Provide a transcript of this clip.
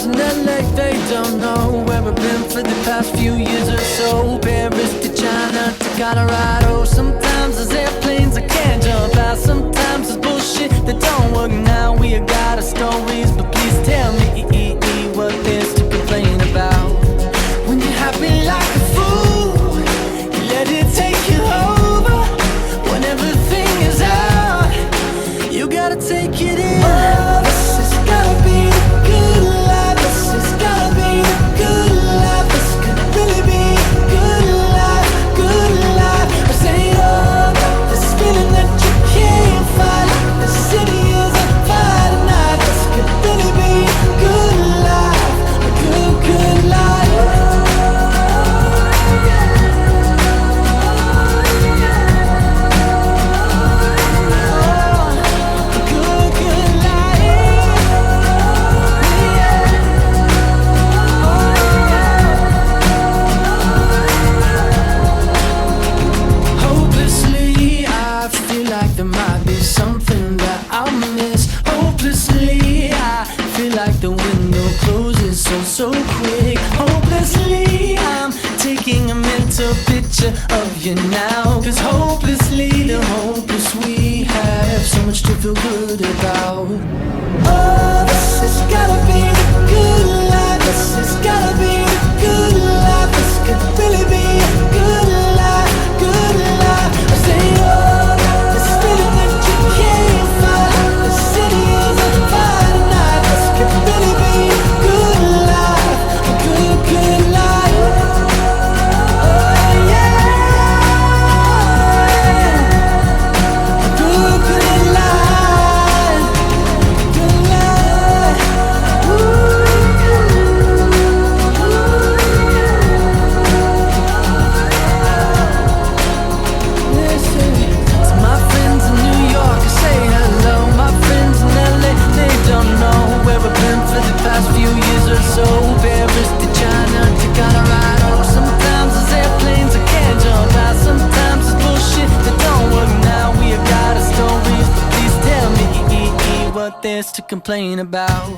friends in LA, they don't know where I've been for the past few years or so. Paris to China to Colorado. Sometimes there's airplanes I can't jump out. Sometimes there's bullshit that don't work. Now we got our stories, but please tell me what there's to complain about. When you're happy like a fool, you let it take you over. When everything is out, you gotta take it in. Oh, this has gotta be the good life. This has gotta be the good life. This could really be a good life, good life. I say, oh, got this feeling that you can't fight. The city is on fire tonight. This could really be a good life, a good, good life. Hopelessly, I feel like there might be something that I'll miss. Hopelessly, I feel like the window closes so quick. Hopelessly, I'm taking a mental picture of you now. Cause hopelessly, the hopeless we have so much to feel good about. Oh, this has gotta be the good life. This has gotta be the good life. This could really be a good life, good life. I say, oh, got this feeling that you can't fight. The city is on fire tonight. This could really be a good life, a good, good life. Oh yeah, a good, good life, good life. Listen to my friends in New York, I say hello. My friends in LA, they don't know where I've been for the past few years or so. Paris to China to Colorado. Sometimes there's airplanes I can't jump out. Sometimes it's bullshit that don't work. Now we have got our stories, but please tell me what there's to complain about.